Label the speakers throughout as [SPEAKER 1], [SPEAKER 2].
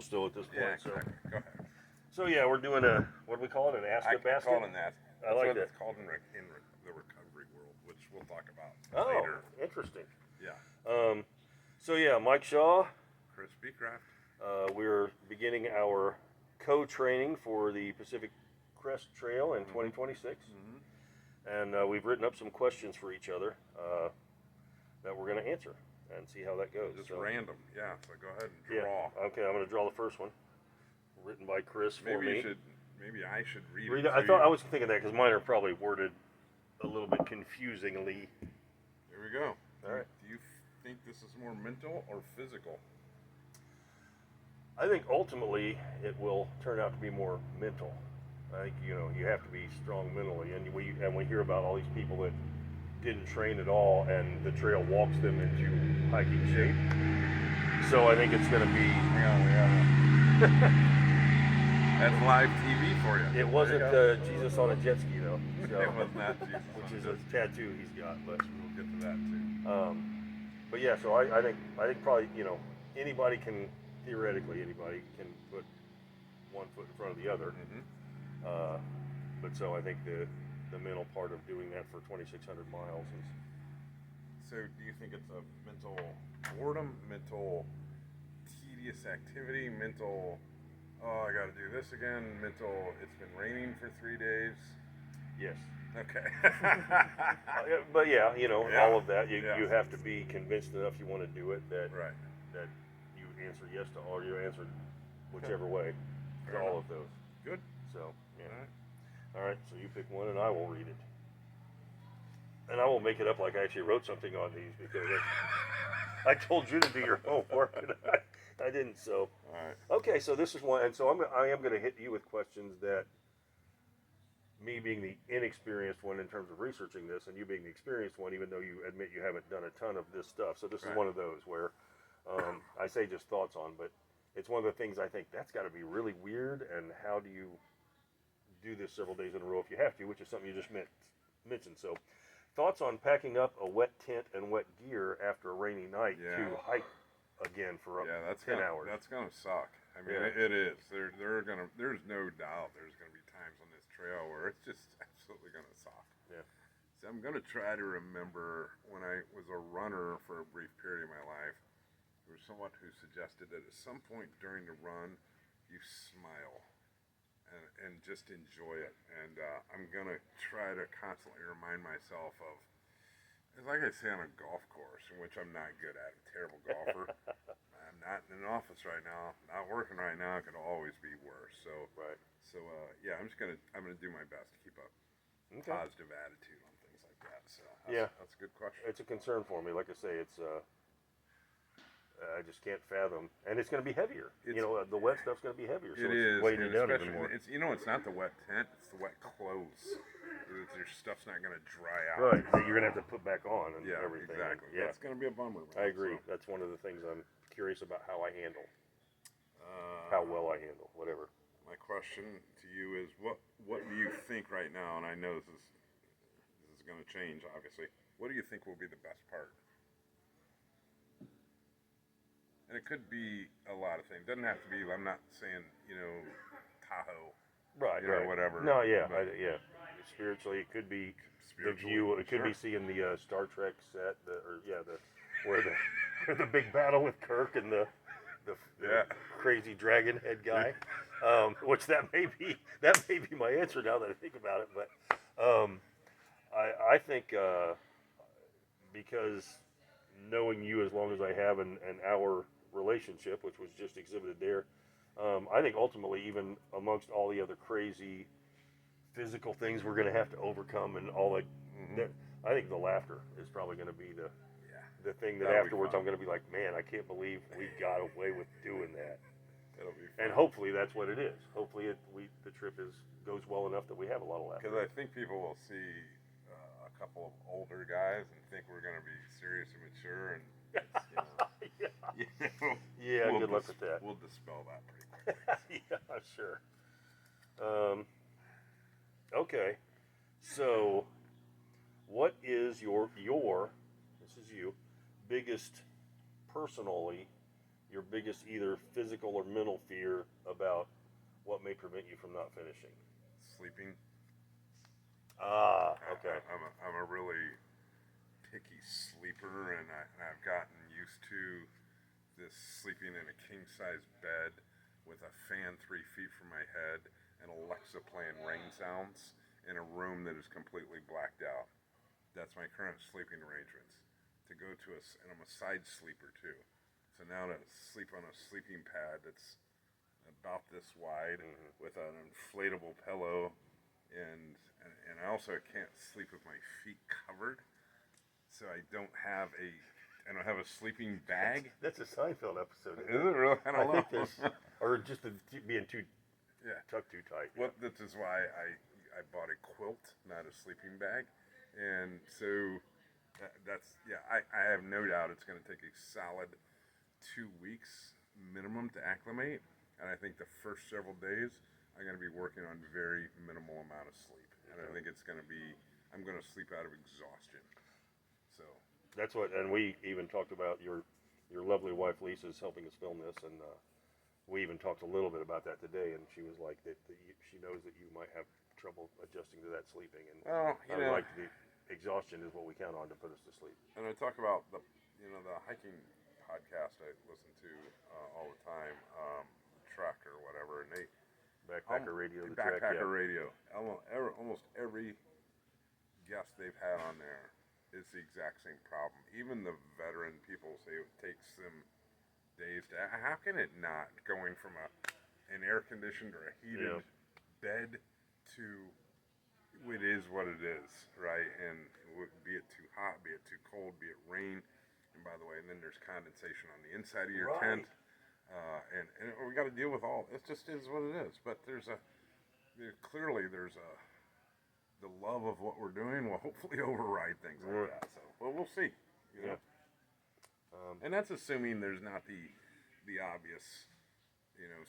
[SPEAKER 1] Still at this point.
[SPEAKER 2] Yeah,
[SPEAKER 1] So,
[SPEAKER 2] exactly. Go ahead.
[SPEAKER 1] so yeah, we're doing a what do we call it? An ask
[SPEAKER 2] I
[SPEAKER 1] a basket.
[SPEAKER 2] call it that.
[SPEAKER 1] I
[SPEAKER 2] That's
[SPEAKER 1] like
[SPEAKER 2] what
[SPEAKER 1] that.
[SPEAKER 2] it's called in the recovery world, which we'll talk about
[SPEAKER 1] Oh,
[SPEAKER 2] later.
[SPEAKER 1] interesting.
[SPEAKER 2] Yeah.
[SPEAKER 1] So yeah, Mike Shaw.
[SPEAKER 2] Chris Beecraft.
[SPEAKER 1] We're beginning our co-training for the Pacific Crest Trail in 2026, and we've written up some questions for each other that we're going to answer and see how that goes.
[SPEAKER 2] Just random. Yeah. So go ahead and draw.
[SPEAKER 1] Yeah. Okay, I'm going to draw the first one, written by Chris for me.
[SPEAKER 2] Maybe I should read
[SPEAKER 1] it.
[SPEAKER 2] it.
[SPEAKER 1] I was thinking that because mine are probably worded a little bit confusingly.
[SPEAKER 2] Here we go.
[SPEAKER 1] All right.
[SPEAKER 2] Do you think this is more mental or physical?
[SPEAKER 1] I think ultimately it will turn out to be more mental. I think you have to be strong mentally, and we hear about all these people that didn't train at all, and the trail walks them into hiking shape. So I think it's going to be.
[SPEAKER 2] That's live TV for you.
[SPEAKER 1] It wasn't Jesus on a jet ski though. So,
[SPEAKER 2] it was not Jesus,
[SPEAKER 1] which is a tattoo he's got. But
[SPEAKER 2] we'll get to that too.
[SPEAKER 1] But yeah, so I think probably anybody can put one foot in front of the other. But so I think the mental part of doing that for 2,600 miles is.
[SPEAKER 2] So do you think it's a mental boredom, mental tedious activity, mental, oh, I got to do this again, mental, it's been raining for 3 days?
[SPEAKER 1] Yes.
[SPEAKER 2] Okay.
[SPEAKER 1] But yeah, all of that. You have to be convinced enough you want to do it that you answer yes to all. You answer whichever way to all of those.
[SPEAKER 2] Good.
[SPEAKER 1] So yeah. All right. So you pick one, and I will read it. And I will make it up like I actually wrote something on these because I told you to do your homework, and I didn't. So.
[SPEAKER 2] All right.
[SPEAKER 1] Okay. So this is one, and so I am going to hit you with questions that. Me being the inexperienced one in terms of researching this, and you being the experienced one, even though you admit you haven't done a ton of this stuff. So this is one of those where I say just thoughts on, but it's one of the things I think that's got to be really weird. And how do you do this several days in a row if you have to, which is something you just mentioned. So thoughts on packing up a wet tent and wet gear after a rainy night to hike again for 10 hours.
[SPEAKER 2] That's gonna suck. I mean, it is. There's no doubt there's gonna be times on this trail where it's just absolutely gonna suck.
[SPEAKER 1] Yeah.
[SPEAKER 2] So I'm gonna try to remember when I was a runner for a brief period of my life. There was someone who suggested that at some point during the run, you smile and just enjoy it. And I'm gonna try to constantly remind myself of. It's like I say on a golf course, in which I'm not good at. I'm a terrible golfer. I'm not in an office right now. Not working right now. It could always be worse. So, yeah, I'm gonna do my best to keep a positive attitude on things like that. So, that's a good question.
[SPEAKER 1] It's a concern for me. Like I say, it's I just can't fathom, and it's going to be heavier. The wet stuff's going to be heavier. So it's weighted down even more.
[SPEAKER 2] It's not the wet tent. It's the wet clothes. Your stuff's not going to dry out.
[SPEAKER 1] Right, that you're going to have to put back on and everything.
[SPEAKER 2] Exactly.
[SPEAKER 1] Yeah,
[SPEAKER 2] that's going to be a bummer.
[SPEAKER 1] I agree. So. That's one of the things I'm curious about how I handle. How well I handle, whatever.
[SPEAKER 2] My question to you is, what do you think right now? And I know this is going to change, obviously. What do you think will be the best part? And it could be a lot of things. It doesn't have to be. I'm not saying Tahoe.
[SPEAKER 1] Right.
[SPEAKER 2] Whatever.
[SPEAKER 1] No. Yeah. Spiritually, it could be the view. It could be seeing the Star Trek set, where the big battle with Kirk and the crazy dragon head guy. Which that may be my answer now that I think about it. But I think because knowing you as long as I have and our relationship, which was just exhibited there, I think ultimately, even amongst all the other crazy physical things we're going to have to overcome and all that, I think the laughter is probably going to be the thing that afterwards I'm going to be like, man, I can't believe we got away with doing that.
[SPEAKER 2] It'll be fun.
[SPEAKER 1] And hopefully that's what it is. Hopefully the trip goes well enough that we have a lot of laughter.
[SPEAKER 2] Because I think people will see a couple of older guys and think we're going to be serious and mature, and
[SPEAKER 1] good luck with that.
[SPEAKER 2] We'll dispel that pretty quickly.
[SPEAKER 1] Yeah, sure. Okay, so what is your biggest your biggest either physical or mental fear about what may prevent you from not finishing?
[SPEAKER 2] Sleeping.
[SPEAKER 1] Ah, okay.
[SPEAKER 2] I'm a really picky sleeper, and I've gotten used to this sleeping in a king size bed with a fan 3 feet from my head and Alexa playing rain sounds in a room that is completely blacked out. That's my current sleeping arrangements. To go to and I'm a side sleeper too. So now to sleep on a sleeping pad that's about this wide with an inflatable pillow, and I also can't sleep with my feet covered, so I don't have a sleeping bag.
[SPEAKER 1] That's a Seinfeld episode.
[SPEAKER 2] Is it really? I don't know.
[SPEAKER 1] think there's, or just being too tucked too tight.
[SPEAKER 2] Well, this is why I bought a quilt, not a sleeping bag, and so I have no doubt it's going to take a solid 2 weeks minimum to acclimate, and I think the first several days I'm going to be working on very minimal amount of sleep, and I think I'm going to sleep out of exhaustion. So
[SPEAKER 1] that's what, and we even talked about your lovely wife Lisa's helping us film this, and we even talked a little bit about that today, and she was like that she knows that you might have trouble adjusting to that sleeping, and like the exhaustion is what we count on to put us to sleep.
[SPEAKER 2] And I talk about the hiking podcast I listen to all the time, Trek or whatever, and they
[SPEAKER 1] Backpacker Radio, the
[SPEAKER 2] Backpacker
[SPEAKER 1] Trek,
[SPEAKER 2] Radio. Almost every guest they've had on there is the exact same problem. Even the veteran people say it takes them days to. How can it not, going from an air conditioned or a heated bed to it is what it is, right? And be it too hot, be it too cold, be it rain. And by the way, and then there's condensation on the inside of your tent. And we got to deal with all. It just is what it is. But clearly there's the love of what we're doing will hopefully override things like that. So, well, we'll see. You know? And that's assuming there's not the obvious,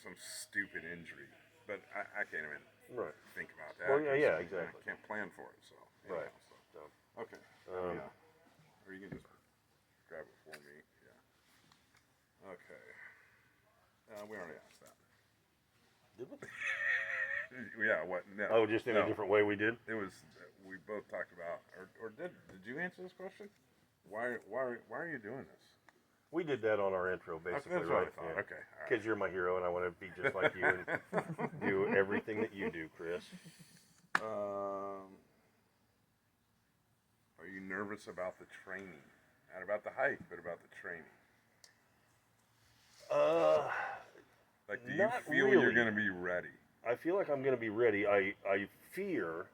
[SPEAKER 2] some stupid injury. But I can't even think about that.
[SPEAKER 1] Well, yeah, exactly.
[SPEAKER 2] I can't plan for it. So okay. Or you can just grab it for me. Yeah. Okay. We already asked that.
[SPEAKER 1] Did we?
[SPEAKER 2] Yeah. What? No.
[SPEAKER 1] Oh, just in a different way we did?
[SPEAKER 2] It was. We both talked about, or did you answer this question? Why are you doing this?
[SPEAKER 1] We did that on our intro, basically,
[SPEAKER 2] That's
[SPEAKER 1] right?
[SPEAKER 2] what I thought. Okay.
[SPEAKER 1] Because you're my hero, and I want to be just like you and do everything that you do, Chris.
[SPEAKER 2] Are you nervous about the training? Not about the hike, but about the training. Do you feel
[SPEAKER 1] really.
[SPEAKER 2] You're going to be ready?
[SPEAKER 1] I feel like I'm going to be ready. I fear.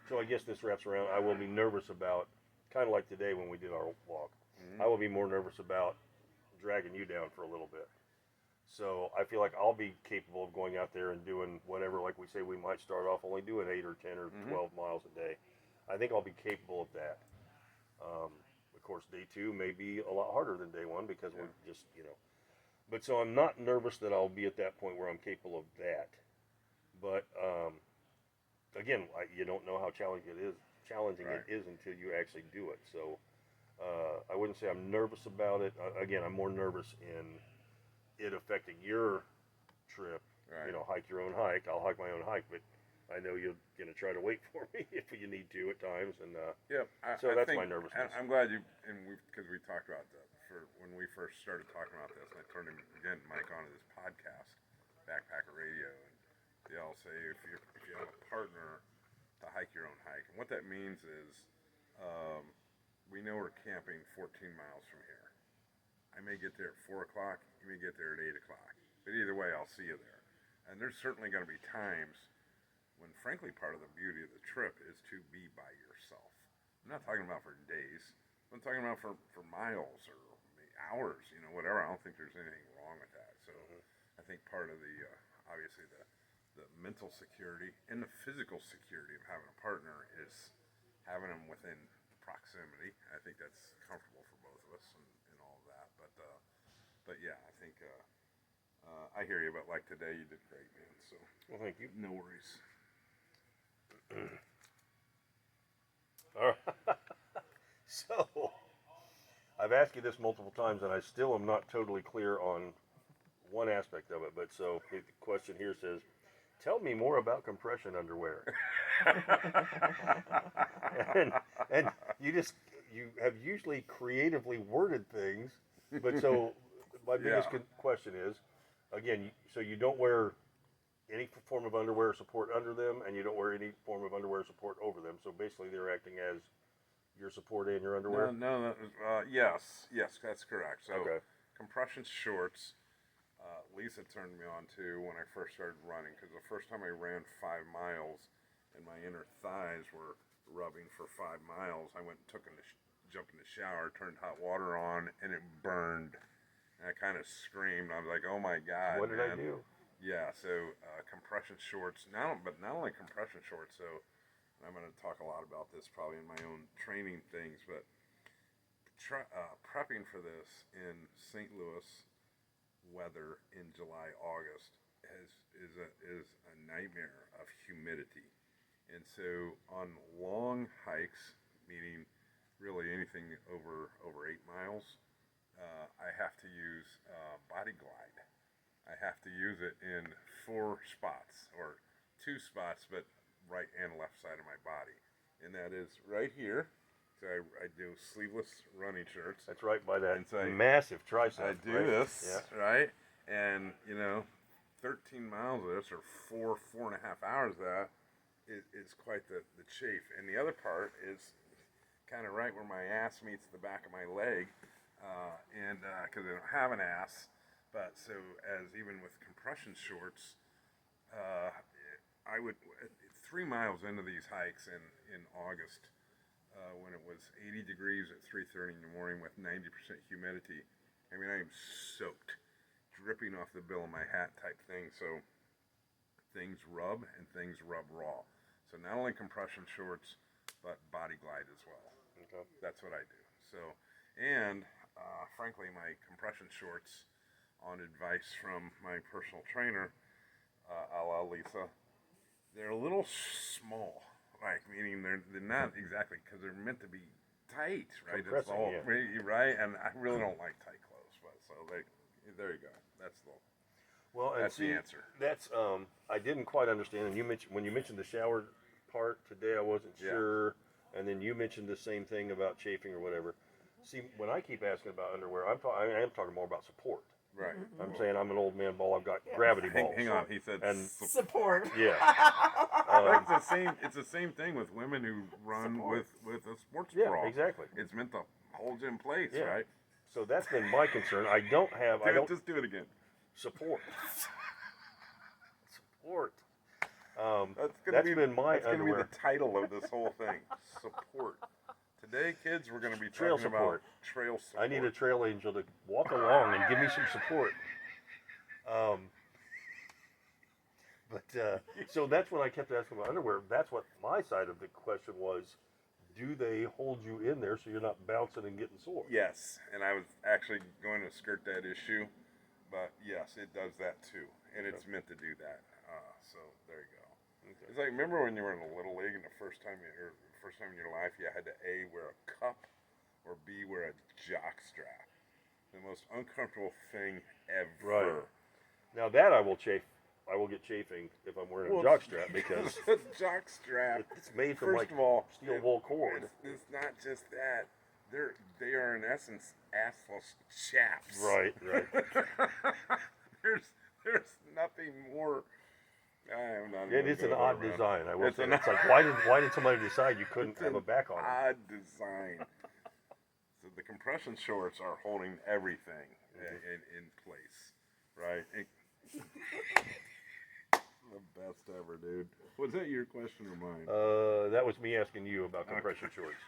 [SPEAKER 1] So I guess this wraps around. I will be nervous about, kind of like today when we did our walk. I will be more nervous about dragging you down for a little bit. So I feel like I'll be capable of going out there and doing whatever. Like we say, we might start off only doing 8 or 10 or 12 miles a day. I think I'll be capable of that. Of course, day 2 may be a lot harder than day 1 because we're just, But so I'm not nervous that I'll be at that point where I'm capable of that. But again, you don't know how challenging it is until you actually do it. So I wouldn't say I'm nervous about it. Again, I'm more nervous in it affecting your trip.
[SPEAKER 2] Right.
[SPEAKER 1] Hike your own hike. I'll hike my own hike, but I know you're going to try to wait for me if you need to at times. And so that's my nervousness.
[SPEAKER 2] I'm glad because we talked about that when we first started talking about this, and I turned Mike onto this podcast, Backpacker Radio, and they all say if you have a partner to hike your own hike, and what that means is we know we're camping 14 miles from here. I may get there at 4 o'clock, you may get there at 8 o'clock, but either way, I'll see you there. And there's certainly going to be times when, frankly, part of the beauty of the trip is to be by yourself. I'm not talking about for days. I'm talking about for miles or hours, whatever. I don't think there's anything wrong with that. So I think part of the, obviously the mental security and the physical security of having a partner is having them within proximity. I think that's comfortable for both of us and all of that. But yeah, I think I hear you. But like today, you did great, man. So
[SPEAKER 1] well, thank you.
[SPEAKER 2] No worries.
[SPEAKER 1] All right. So I've asked you this multiple times, and I still am not totally clear on one aspect of it. But so the question here says, "Tell me more about compression underwear." and and you have usually creatively worded things, but so my biggest
[SPEAKER 2] Yeah.
[SPEAKER 1] question is, again, so you don't wear any form of underwear support under them, and you don't wear any form of underwear support over them. So basically, they're acting as your support and your underwear.
[SPEAKER 2] Yes, that's correct. So
[SPEAKER 1] Okay.
[SPEAKER 2] compression shorts, Lisa turned me on to when I first started running, because the first time I ran 5 miles and my inner thighs were rubbing for 5 miles, I went and jumped in the shower, turned hot water on, and it burned. And I kind of screamed. I was like, "Oh my God,
[SPEAKER 1] What did I
[SPEAKER 2] man."
[SPEAKER 1] do?
[SPEAKER 2] Yeah, so compression shorts, but not only compression shorts, so I'm going to talk a lot about this probably in my own training things, but prepping for this in St. Louis weather in July, August is a nightmare of humidity. And so on long hikes, meaning really anything over 8 miles, I have to use Body Glide. I have to use it in 4 spots, or 2 spots, but right and left side of my body. And that is right here. So I do sleeveless running shirts.
[SPEAKER 1] That's right by that
[SPEAKER 2] And so
[SPEAKER 1] massive tricep.
[SPEAKER 2] I do
[SPEAKER 1] right?
[SPEAKER 2] this, right? And, 13 miles of this, or 4.5 hours of that, is quite the chafe. And the other part is kind of right where my ass meets the back of my leg. And because I don't have an ass. But so as even with compression shorts, I would 3 miles into these hikes in August, when it was 80 degrees at 3:30 in the morning with 90% humidity. I mean, I am soaked, dripping off the bill of my hat type thing. So things rub and things rub raw. So not only compression shorts, but Body Glide as well.
[SPEAKER 1] Okay.
[SPEAKER 2] That's what I do. So, and frankly, my compression shorts, on advice from my personal trainer, a la Lisa, they're a little small. Like, meaning they're not exactly, because they're meant to be tight, right? It's
[SPEAKER 1] Compressing,
[SPEAKER 2] all
[SPEAKER 1] yeah.
[SPEAKER 2] right, and I really don't like tight clothes, but so there you go.
[SPEAKER 1] Well, and
[SPEAKER 2] That's
[SPEAKER 1] see,
[SPEAKER 2] the answer.
[SPEAKER 1] that's I didn't quite understand. And you mentioned when you mentioned the shower part today, I wasn't
[SPEAKER 2] Yeah.
[SPEAKER 1] sure. And then you mentioned the same thing about chafing or whatever. See, when I keep asking about underwear, I am talking more about support.
[SPEAKER 2] Right.
[SPEAKER 1] I'm saying I'm an old man ball. I've got gravity balls.
[SPEAKER 2] Hang on. He said
[SPEAKER 1] And
[SPEAKER 3] Support.
[SPEAKER 1] yeah,
[SPEAKER 2] It's the same thing with women who run
[SPEAKER 3] Support.
[SPEAKER 2] with a sports
[SPEAKER 1] yeah,
[SPEAKER 2] bra.
[SPEAKER 1] exactly.
[SPEAKER 2] It's meant to hold you in place,
[SPEAKER 1] Yeah.
[SPEAKER 2] right?
[SPEAKER 1] So that's been my concern. I don't
[SPEAKER 2] Just do it again.
[SPEAKER 1] support. Support.
[SPEAKER 2] That's
[SPEAKER 1] been my
[SPEAKER 2] That's gonna be
[SPEAKER 1] underwear.
[SPEAKER 2] the title of this whole thing. Support. Today, kids, we're gonna be
[SPEAKER 1] Trail
[SPEAKER 2] talking
[SPEAKER 1] support.
[SPEAKER 2] about trail support.
[SPEAKER 1] I need a trail angel to walk along and give me some support. So that's when I kept asking about underwear. That's what my side of the question was. Do they hold you in there so you're not bouncing and getting sore?
[SPEAKER 2] Yes, and I was actually going to skirt that issue, but yes, it does that too, and it's meant to do that. So there you go.
[SPEAKER 1] Okay.
[SPEAKER 2] It's like, remember when you were in a little league and the first time in your life you had to A, wear a cup, or B, wear a jock strap. The most uncomfortable thing ever.
[SPEAKER 1] Right. Now that I will get chafing if I'm wearing a jock strap because
[SPEAKER 2] a jock strap.
[SPEAKER 1] it's made from
[SPEAKER 2] First of all,
[SPEAKER 1] steel wool cord.
[SPEAKER 2] It's not just that. They are in essence assless chaps.
[SPEAKER 1] Right.
[SPEAKER 2] There's nothing more. I'm not
[SPEAKER 1] It
[SPEAKER 2] even
[SPEAKER 1] is an
[SPEAKER 2] gonna go
[SPEAKER 1] odd
[SPEAKER 2] around.
[SPEAKER 1] design. I will
[SPEAKER 2] It's
[SPEAKER 1] say.
[SPEAKER 2] an
[SPEAKER 1] It's like why did somebody decide you couldn't
[SPEAKER 2] It's
[SPEAKER 1] have a
[SPEAKER 2] an
[SPEAKER 1] back on it?
[SPEAKER 2] odd design. So the compression shorts are holding everything in place, right? The best ever, dude. Was that your question or mine?
[SPEAKER 1] That was me asking you about compression shorts.